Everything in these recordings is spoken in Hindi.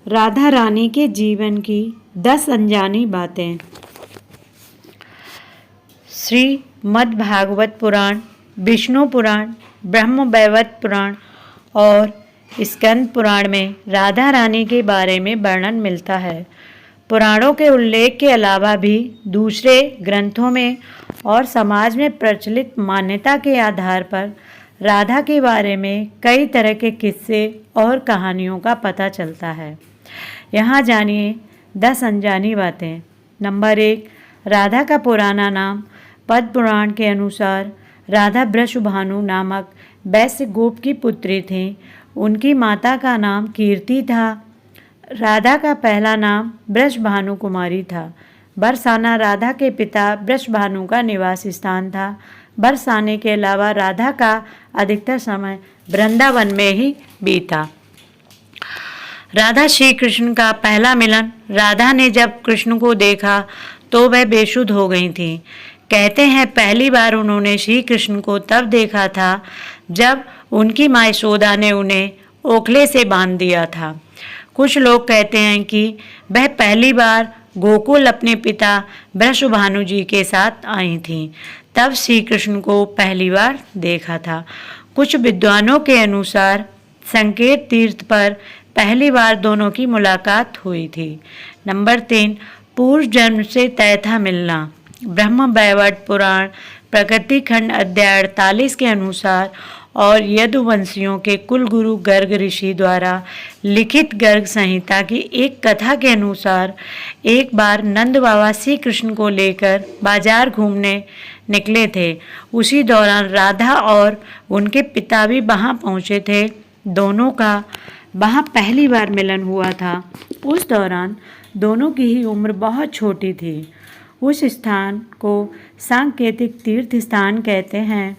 राधा रानी के जीवन की 10 अनजानी बातें। श्रीमद् भागवत पुराण, विष्णु पुराण, ब्रह्म वैवर्त पुराण और स्कंद पुराण में राधा रानी के बारे में वर्णन मिलता है। पुराणों के उल्लेख के अलावा भी दूसरे ग्रंथों में और समाज में प्रचलित मान्यता के आधार पर राधा के बारे में कई तरह के किस्से और कहानियों का पता चलता है। यहाँ जानिए 10 अनजानी बातें। नंबर 1, राधा का पुराना नाम। पद्म पुराण के अनुसार राधा वृषभानु नामक वैश्य गोप की पुत्री थी। उनकी माता का नाम कीर्ति था। राधा का पहला नाम वृषभानु कुमारी था। बरसाना राधा के पिता वृषभानु का निवास स्थान था। बरसाने के अलावा राधा का अधिकतर समय वृंदावन में ही बीता। राधा श्री कृष्ण का पहला मिलन। राधा ने जब कृष्ण को देखा तो वह बेसुध हो गई थी। कहते हैं पहली बार उन्होंने श्री कृष्ण को तब देखा था जब उनकी माँ यशोदा ने उन्हें ओखले से बांध दिया था। कुछ लोग कहते हैं कि वह पहली बार गोकुल अपने पिता वृषभानु जी के साथ आई थीं, तब श्री कृष्ण को पहली बार देखा था। कुछ विद्वानों के अनुसार संकेत तीर्थ पर पहली बार दोनों की मुलाकात हुई थी। नंबर 3, पूर्व जन्म से तय था मिलना। ब्रह्म वैवर्त पुराण प्रकृति खंड अध्याय 48 के अनुसार और यदुवंशियों के कुलगुरु गर्ग ऋषि द्वारा लिखित गर्ग संहिता की एक कथा के अनुसार एक बार नंद बाबा श्री कृष्ण को लेकर बाजार घूमने निकले थे। उसी दौरान राधा और उनके पिता भी वहां पहुंचे थे। दोनों का वहां पहली बार मिलन हुआ था। उस दौरान दोनों की ही उम्र बहुत छोटी थी। उस स्थान को सांकेतिक तीर्थ स्थान कहते हैं।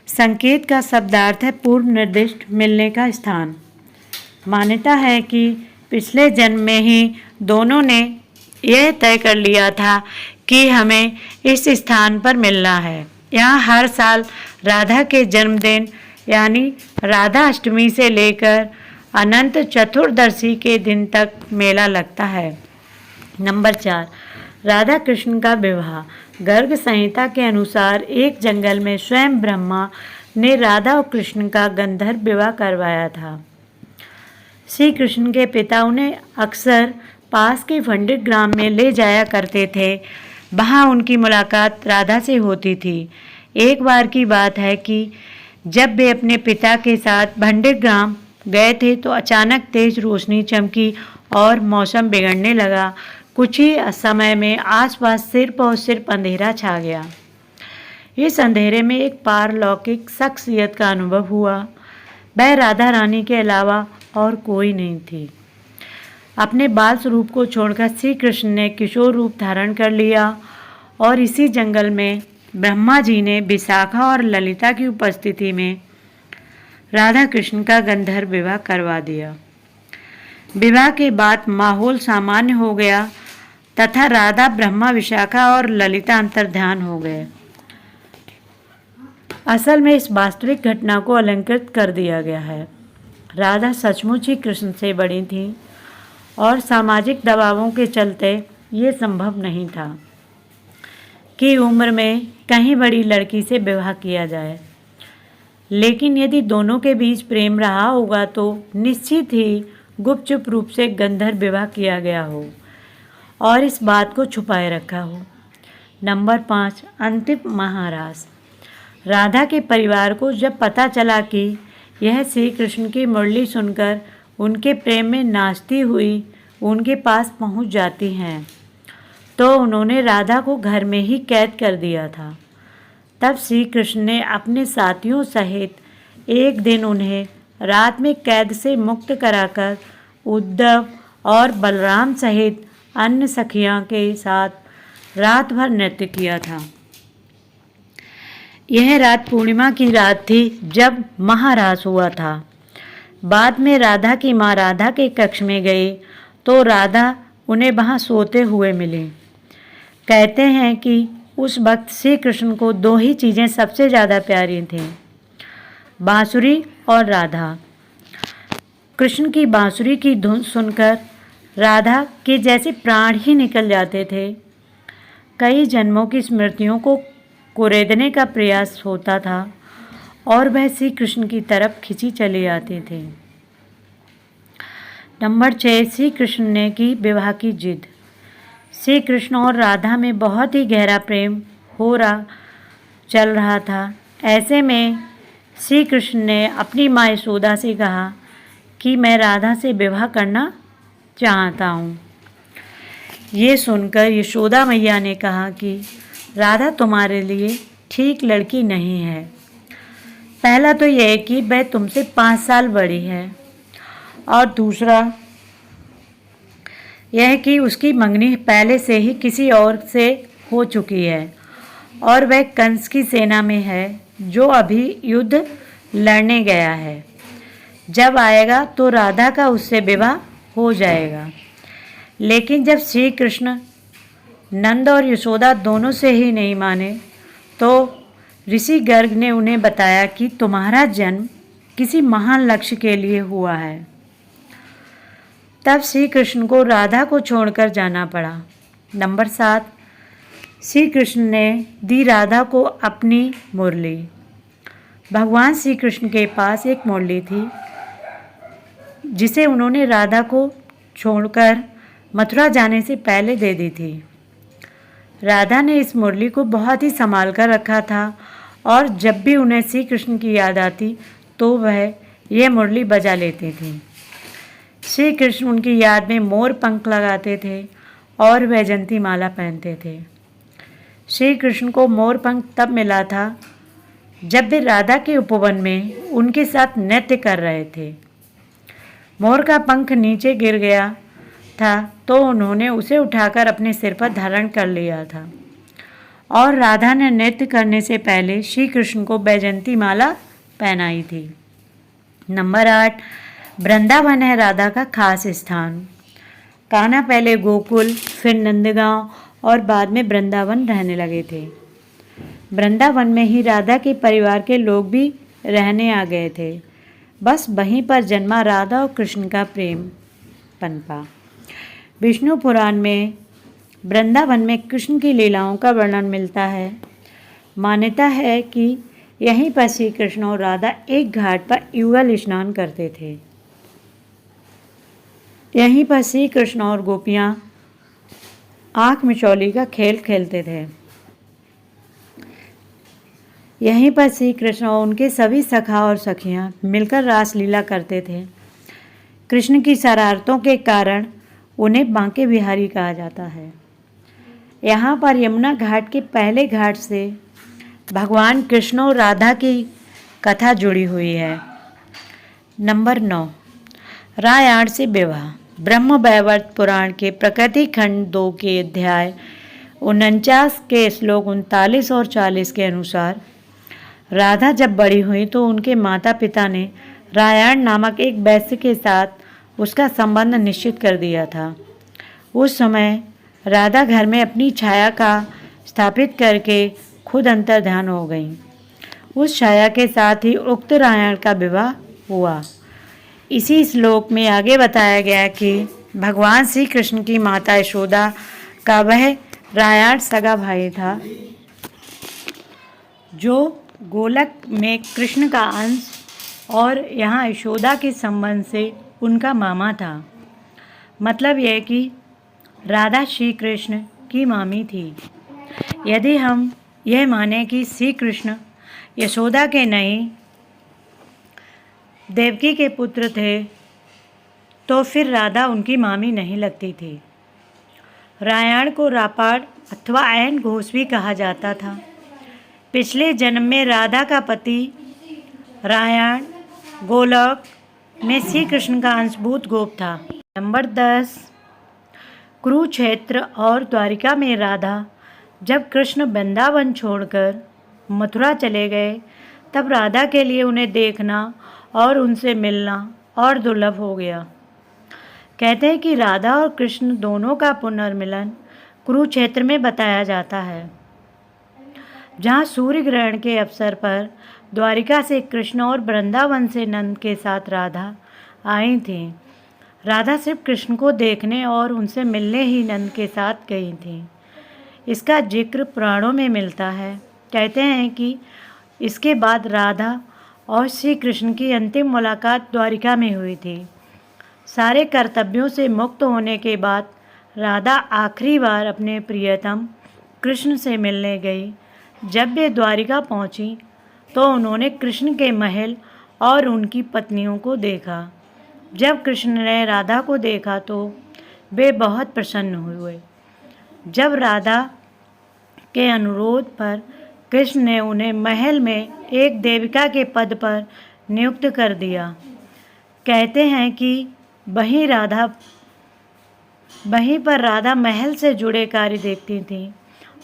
संकेत का शब्दार्थ है पूर्व निर्दिष्ट मिलने का स्थान। मान्यता है कि पिछले जन्म में ही दोनों ने यह तय कर लिया था कि हमें इस स्थान पर मिलना है। यहाँ हर साल राधा के जन्मदिन यानी राधा अष्टमी से लेकर अनंत चतुर्दशी के दिन तक मेला लगता है। नंबर 4, राधा कृष्ण का विवाह। गर्ग संहिता के अनुसार एक जंगल में स्वयं ब्रह्मा ने राधा और कृष्ण का गंधर्व विवाह करवाया था। श्री कृष्ण के पिता उन्हें अक्सर पास के पंडित ग्राम में ले जाया करते थे। वहाँ उनकी मुलाकात राधा से होती थी। एक बार की बात है कि जब वे अपने पिता के साथ पंडित ग्राम गए थे तो अचानक तेज रोशनी चमकी और मौसम बिगड़ने लगा। कुछ ही समय में आसपास सिर्फ और सिर्फ अंधेरा छा गया। इस अंधेरे में एक पारलौकिक शख्सियत का अनुभव हुआ। वह राधा रानी के अलावा और कोई नहीं थी। अपने बाल स्वरूप को छोड़कर श्री कृष्ण ने किशोर रूप धारण कर लिया और इसी जंगल में ब्रह्मा जी ने विशाखा और ललिता की उपस्थिति में राधा कृष्ण का गंधर्व विवाह करवा दिया। विवाह के बाद माहौल सामान्य हो गया तथा राधा, ब्रह्मा, विशाखा और ललिता अंतर्ध्यान हो गए। असल में इस वास्तविक घटना को अलंकृत कर दिया गया है। राधा सचमुच ही कृष्ण से बड़ी थी और सामाजिक दबावों के चलते ये संभव नहीं था कि उम्र में कहीं बड़ी लड़की से विवाह किया जाए। लेकिन यदि दोनों के बीच प्रेम रहा होगा तो निश्चित ही गुपचुप रूप से गंधर्व विवाह किया गया हो और इस बात को छुपाए रखा हो। नंबर 5, अंतिम महारास। राधा के परिवार को जब पता चला कि यह श्री कृष्ण की मुरली सुनकर उनके प्रेम में नाचती हुई उनके पास पहुंच जाती हैं, तो उन्होंने राधा को घर में ही कैद कर दिया था। तब श्री कृष्ण ने अपने साथियों सहित एक दिन उन्हें रात में कैद से मुक्त कराकर उद्धव और बलराम सहित अन्य सखियों के साथ रात भर नृत्य किया था। यह रात पूर्णिमा की रात थी जब महारास हुआ था। बाद में राधा की माँ राधा के कक्ष में गई तो राधा उन्हें वहाँ सोते हुए मिली। कहते हैं कि उस वक्त श्री कृष्ण को 2 ही चीज़ें सबसे ज़्यादा प्यारी थीं, बांसुरी और राधा। कृष्ण की बांसुरी की धुन सुनकर राधा के जैसे प्राण ही निकल जाते थे। कई जन्मों की स्मृतियों को कुरेदने का प्रयास होता था और वह श्री कृष्ण की तरफ खिंची चले आते थे। नंबर 6, श्री कृष्ण ने की विवाह की जिद। श्री कृष्ण और राधा में बहुत ही गहरा प्रेम चल रहा था। ऐसे में श्री कृष्ण ने अपनी माँ यशोदा से कहा कि मैं राधा से विवाह करना चाहता हूँ। ये सुनकर यशोदा मैया ने कहा कि राधा तुम्हारे लिए ठीक लड़की नहीं है। पहला तो यह कि वह तुमसे 5 साल बड़ी है और दूसरा यह कि उसकी मंगनी पहले से ही किसी और से हो चुकी है और वह कंस की सेना में है जो अभी युद्ध लड़ने गया है। जब आएगा तो राधा का उससे विवाह हो जाएगा। लेकिन जब श्री कृष्ण नंद और यशोदा दोनों से ही नहीं माने तो ऋषि गर्ग ने उन्हें बताया कि तुम्हारा जन्म किसी महान लक्ष्य के लिए हुआ है। तब श्री कृष्ण को राधा को छोड़कर जाना पड़ा। नंबर 7, श्री कृष्ण ने दी राधा को अपनी मुरली। भगवान श्री कृष्ण के पास एक मुरली थी जिसे उन्होंने राधा को छोड़कर मथुरा जाने से पहले दे दी थी। राधा ने इस मुरली को बहुत ही संभाल कर रखा था और जब भी उन्हें श्री कृष्ण की याद आती तो वह यह मुरली बजा लेती थी। श्री कृष्ण उनकी याद में मोर पंख लगाते थे और वैजंती माला पहनते थे। श्री कृष्ण को मोर पंख तब मिला था जब वे राधा के उपवन में उनके साथ नृत्य कर रहे थे। मोर का पंख नीचे गिर गया था तो उन्होंने उसे उठाकर अपने सिर पर धारण कर लिया था और राधा ने नृत्य करने से पहले श्री कृष्ण को वैजंती माला पहनाई थी। नंबर 8, वृंदावन है राधा का खास स्थान। कान्हा पहले गोकुल, फिर नंदगांव और बाद में वृंदावन रहने लगे थे। वृंदावन में ही राधा के परिवार के लोग भी रहने आ गए थे। बस वहीं पर जन्मा राधा और कृष्ण का प्रेम पनपा। विष्णु पुराण में वृंदावन में कृष्ण की लीलाओं का वर्णन मिलता है। मान्यता है कि यहीं पर श्री कृष्ण और राधा एक घाट पर युगल स्नान करते थे। यहीं पर श्री कृष्ण और गोपियाँ आँख मिचौली का खेल खेलते थे। यहीं पर श्री कृष्ण और उनके सभी सखा और सखियाँ मिलकर रासलीला करते थे। कृष्ण की शरारतों के कारण उन्हें बांके बिहारी कहा जाता है। यहाँ पर यमुना घाट के पहले घाट से भगवान कृष्ण और राधा की कथा जुड़ी हुई है। नंबर 9, रामायण से विवाह। ब्रह्म वैवर्त पुराण के प्रकृति खंड 2 के अध्याय 49 के श्लोक 39 और 40 के अनुसार राधा जब बड़ी हुई तो उनके माता पिता ने रामायण नामक एक वैश्य के साथ उसका संबंध निश्चित कर दिया था। उस समय राधा घर में अपनी छाया का स्थापित करके खुद अंतर्ध्यान हो गई। उस छाया के साथ ही उक्त रामायण का विवाह हुआ। इसी श्लोक में आगे बताया गया कि भगवान श्री कृष्ण की माता यशोदा का वह रामायण सगा भाई था जो गोलक में कृष्ण का अंश और यहाँ यशोदा के संबंध से उनका मामा था। मतलब यह कि राधा श्री कृष्ण की मामी थी। यदि हम यह माने कि श्री कृष्ण यशोदा के नहीं देवकी के पुत्र थे तो फिर राधा उनकी मामी नहीं लगती थी। रामायण को रापाड़ अथवा ऐन घोष भी कहा जाता था। पिछले जन्म में राधा का पति रामायण गोलोक में श्री कृष्ण का अंशभूत गोप था। नंबर 10, कुरुक्षेत्र और द्वारिका में राधा जब कृष्ण वृंदावन छोड़कर मथुरा चले गए तब राधा के लिए उन्हें देखना और उनसे मिलना और दुर्लभ हो गया। कहते हैं कि राधा और कृष्ण दोनों का पुनर्मिलन कुरुक्षेत्र में बताया जाता है, जहाँ सूर्य ग्रहण के अवसर पर द्वारिका से कृष्ण और वृंदावन से नंद के साथ राधा आई थीं। राधा सिर्फ कृष्ण को देखने और उनसे मिलने ही नंद के साथ गई थीं। इसका जिक्र पुराणों में मिलता है। कहते हैं कि इसके बाद राधा और श्री कृष्ण की अंतिम मुलाकात द्वारिका में हुई थी। सारे कर्तव्यों से मुक्त होने के बाद राधा आखिरी बार अपने प्रियतम कृष्ण से मिलने गई। जब वे द्वारिका पहुंची तो उन्होंने कृष्ण के महल और उनकी पत्नियों को देखा। जब कृष्ण ने राधा को देखा तो वे बहुत प्रसन्न हुए। जब राधा के अनुरोध पर कृष्ण ने उन्हें महल में एक देविका के पद पर नियुक्त कर दिया। कहते हैं कि वहीं पर राधा महल से जुड़े कार्य देखती थीं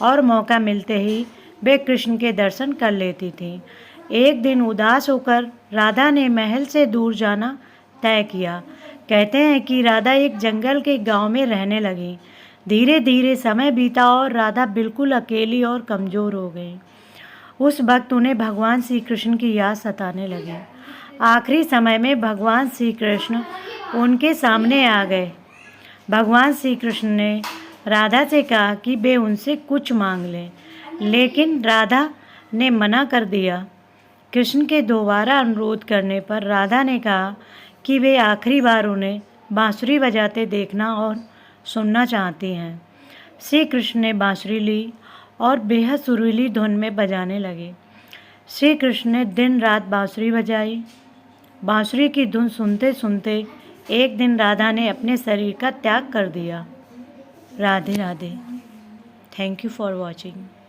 और मौका मिलते ही वे कृष्ण के दर्शन कर लेती थीं। एक दिन उदास होकर राधा ने महल से दूर जाना तय किया। कहते हैं कि राधा एक जंगल के गांव में रहने लगी। धीरे धीरे समय बीता और राधा बिल्कुल अकेली और कमज़ोर हो गई। उस वक्त उन्हें भगवान श्री कृष्ण की याद सताने लगी। आखिरी समय में भगवान श्री कृष्ण उनके सामने आ गए। भगवान श्री कृष्ण ने राधा से कहा कि वे उनसे कुछ मांग लें, लेकिन राधा ने मना कर दिया। कृष्ण के दोबारा अनुरोध करने पर राधा ने कहा कि वे आखिरी बार उन्हें बांसुरी बजाते देखना और सुनना चाहती हैं। श्री कृष्ण ने बांसुरी ली और बेहद सुरीली धुन में बजाने लगे। श्री कृष्ण ने दिन रात बांसुरी बजाई। बांसुरी की धुन सुनते सुनते एक दिन राधा ने अपने शरीर का त्याग कर दिया। Radhe Radhe. Thank you for watching.